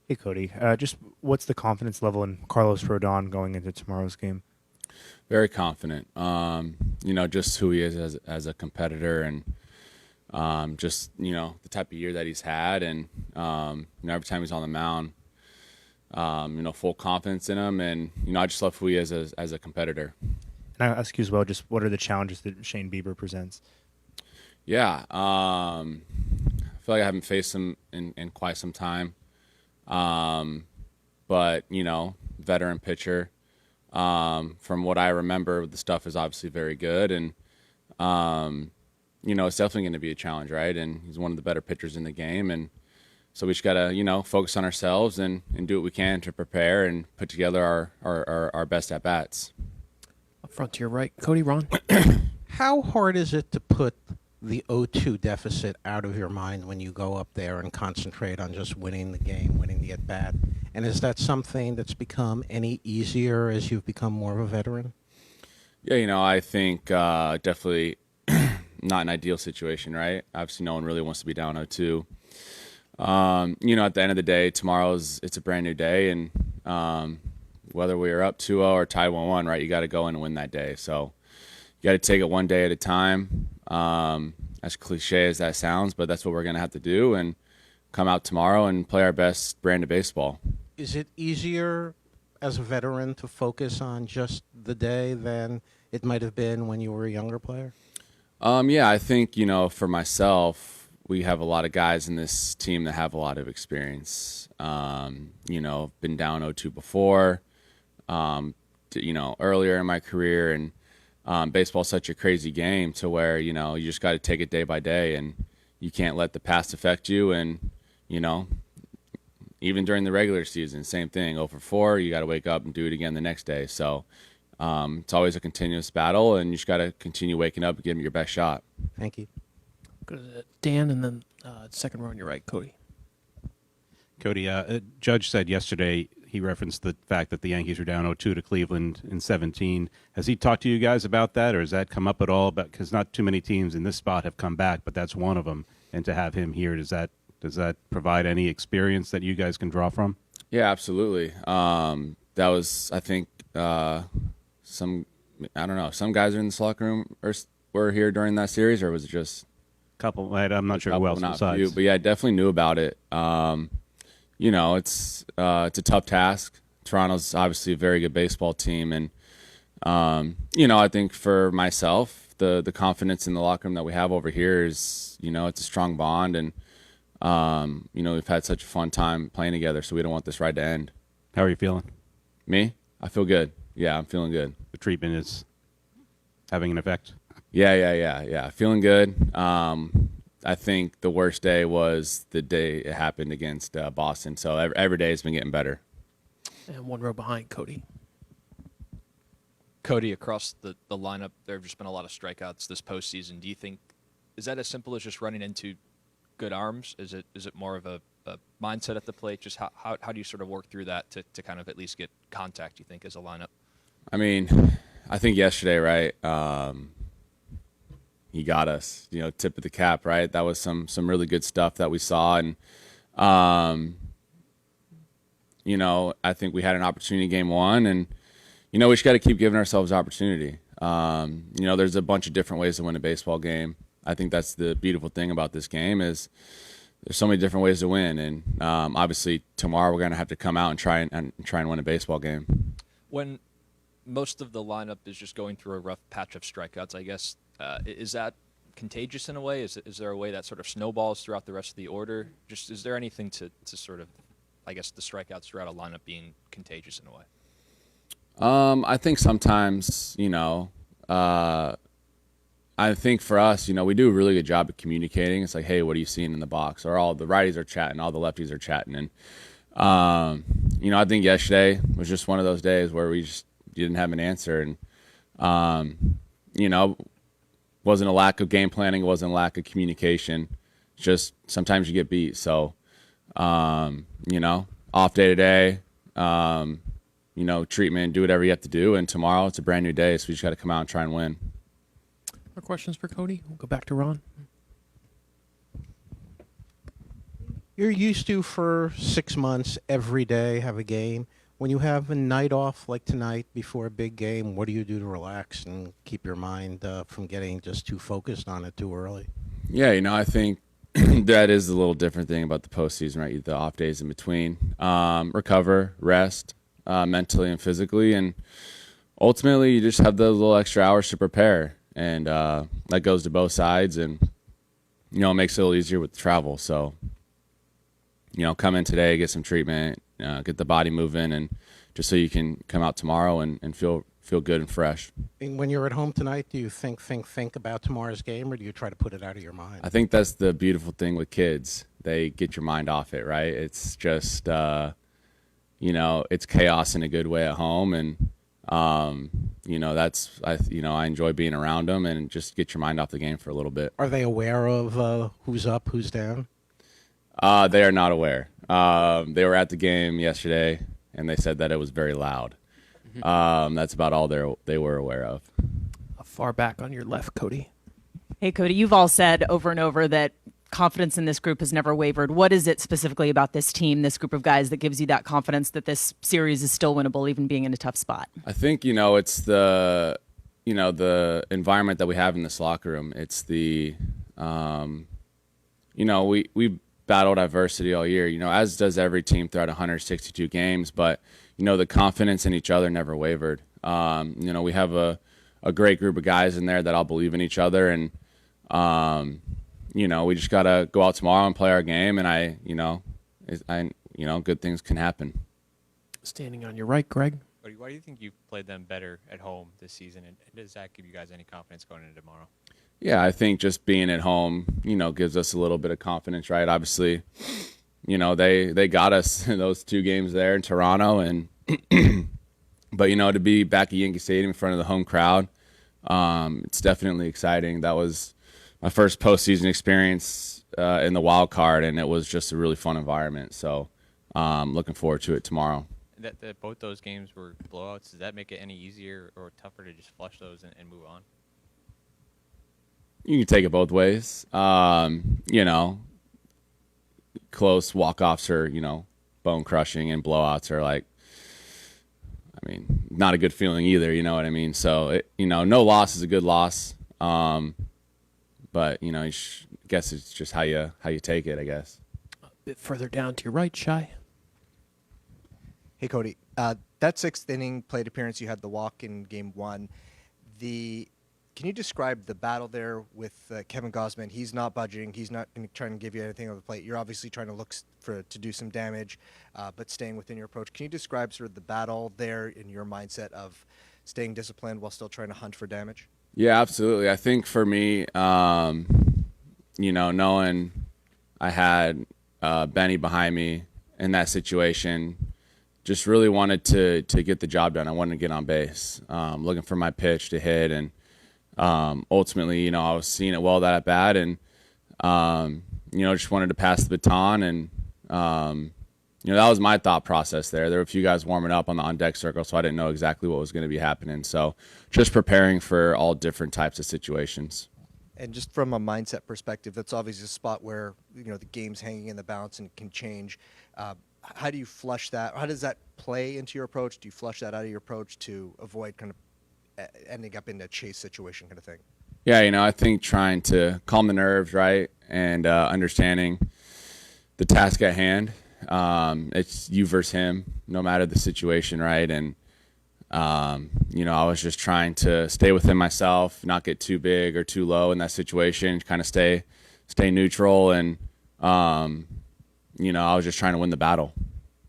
Hey, Cody. Just what's the confidence level in Carlos Rodon going into tomorrow's game? Very confident. Just who he is as a competitor, and just the type of year that he's had, and every time he's on the mound, full confidence in him, and I just love who he is as a competitor. And I ask you as well, just what are the challenges that Shane Bieber presents? Yeah, I feel like I haven't faced him in quite some time, but veteran pitcher. From what I remember, the stuff is obviously very good, and it's definitely going to be a challenge, right? And he's one of the better pitchers in the game, and so we just gotta focus on ourselves and do what we can to prepare and put together our best at bats. Up front to your right, Cody, Ron. How hard is it to put the 0-2 deficit out of your mind when you go up there and concentrate on just winning the game, winning the at-bat? And is that something that's become any easier as you've become more of a veteran? Yeah, I think definitely not an ideal situation, right? Obviously, no one really wants to be down 0-2. At the end of the day, it's a brand new day, and whether we are up 2-0 or tied 1-1, right, you got to go in and win that day. So you got to take it one day at a time. As cliche as that sounds, but that's what we're going to have to do, and come out tomorrow and play our best brand of baseball. Is it easier as a veteran to focus on just the day than it might have been when you were a younger player? Yeah, I think, for myself, we have a lot of guys in this team that have a lot of experience. Been down 0-2 before, earlier in my career, and baseball's such a crazy game to where, you just got to take it day by day, and you can't let the past affect you. And, even during the regular season, same thing, 0-4, you got to wake up and do it again the next day. So it's always a continuous battle, and you just got to continue waking up and give them your best shot. Thank you. Go to Dan, and then second row on your right, Cody. Cody, Judge said yesterday, he referenced the fact that the Yankees were down 0-2 to Cleveland in 17. Has he talked to you guys about that, or has that come up at all? Because not too many teams in this spot have come back, but that's one of them. And to have him here, does that provide any experience that you guys can draw from? Yeah, absolutely. That was, I think, some guys are in this locker room or were here during that series, or was it just Couple, I'm not sure who else besides. Few, but yeah, I definitely knew about it. It's a tough task. Toronto's obviously a very good baseball team, and I think for myself, the confidence in the locker room that we have over here is, it's a strong bond, and we've had such a fun time playing together, so we don't want this ride to end. How are you feeling? Me? I feel good. Yeah, I'm feeling good. The treatment is having an effect? Yeah. Feeling good. I think the worst day was the day it happened against Boston. So every day has been getting better. And one row behind, Cody. Cody, across the lineup, there have just been a lot of strikeouts this postseason. Do you think, is that as simple as just running into good arms? Is it more of a mindset at the plate? Just how do you sort of work through that to kind of at least get contact, you think, as a lineup? I mean, I think yesterday, right, he got us, tip of the cap, right? That was some really good stuff that we saw. And, I think we had an opportunity in game one, and, we just got to keep giving ourselves opportunity. There's a bunch of different ways to win a baseball game. I think that's the beautiful thing about this game is there's so many different ways to win. And obviously tomorrow we're going to have to come out and try and win a baseball game. When most of the lineup is just going through a rough patch of strikeouts, I guess, is that contagious in a way? Is there a way that sort of snowballs throughout the rest of the order? Just is there anything to sort of, I guess, the strikeouts throughout a lineup being contagious in a way? I think sometimes, I think for us, we do a really good job of communicating. It's like, hey, what are you seeing in the box? Or all the righties are chatting, all the lefties are chatting. And, I think yesterday was just one of those days where we just didn't have an answer. And, wasn't a lack of game planning. It wasn't a lack of communication. Just sometimes you get beat. So, off day today, treatment, do whatever you have to do. And tomorrow it's a brand new day. So we just got to come out and try and win. More questions for Cody? We'll go back to Ron. You're used to for 6 months every day have a game. When you have a night off like tonight before a big game, what do you do to relax and keep your mind from getting just too focused on it too early? Yeah, I think that is a little different thing about the postseason, right? The off days in between. Recover, rest, mentally and physically, and ultimately you just have those little extra hours to prepare, and that goes to both sides, and it makes it a little easier with the travel. So come in today, get some treatment, get the body moving, and just so you can come out tomorrow and feel good and fresh. And when you're at home tonight, do you think about tomorrow's game, or do you try to put it out of your mind? I think that's the beautiful thing with kids. They get your mind off it, right? It's just, it's chaos in a good way at home, and I enjoy being around them and just get your mind off the game for a little bit. Are they aware of who's up, who's down? They are not aware. They were at the game yesterday, and they said that it was very loud. That's about all they were aware of. Far back on your left, Cody. Hey, Cody, you've all said over and over that confidence in this group has never wavered. What is it specifically about this team, this group of guys, that gives you that confidence that this series is still winnable, even being in a tough spot? I think, it's the environment that we have in this locker room. It's the, we battled adversity all year, as does every team throughout 162 games. But, the confidence in each other never wavered. We have a great group of guys in there that all believe in each other. And, we just got to go out tomorrow and play our game. And good things can happen. Standing on your right, Greg. Why do you think you've played them better at home this season? And does that give you guys any confidence going into tomorrow? Yeah, I think just being at home, gives us a little bit of confidence, right? Obviously, they got us in those 2 games there in Toronto, and but to be back at Yankee Stadium in front of the home crowd, it's definitely exciting. That was my first postseason experience in the wild card, and it was just a really fun environment. So, looking forward to it tomorrow. That both those games were blowouts. Does that make it any easier or tougher to just flush those and move on? You can take it both ways. Close walk-offs are, bone-crushing, and blowouts are not a good feeling either, you know what I mean? So, no loss is a good loss. But, I guess it's just how you take it, I guess. A bit further down to your right, Shy. Hey, Cody. That 6th inning plate appearance, you had the walk in Game 1. Can you describe the battle there with Kevin Gausman? He's not budging. He's not trying to give you anything on the plate. You're obviously trying to look to do some damage, but staying within your approach. Can you describe sort of the battle there in your mindset of staying disciplined while still trying to hunt for damage? Yeah, absolutely. I think for me, knowing I had Benny behind me in that situation, just really wanted to get the job done. I wanted to get on base, looking for my pitch to hit, and ultimately, I was seeing it well that at bat, and just wanted to pass the baton, and that was my thought process there. There were a few guys warming up on the on-deck circle, so I didn't know exactly what was going to be happening. So just preparing for all different types of situations. And just from a mindset perspective, that's obviously a spot where the game's hanging in the balance and can change. How do you flush that? How does that play into your approach? Do you flush that out of your approach to avoid kind of ending up in a chase situation kind of thing? Yeah, I think trying to calm the nerves, right, and understanding the task at hand. It's you versus him, no matter the situation, right? And I was just trying to stay within myself, not get too big or too low in that situation, kind of stay neutral, and I was just trying to win the battle.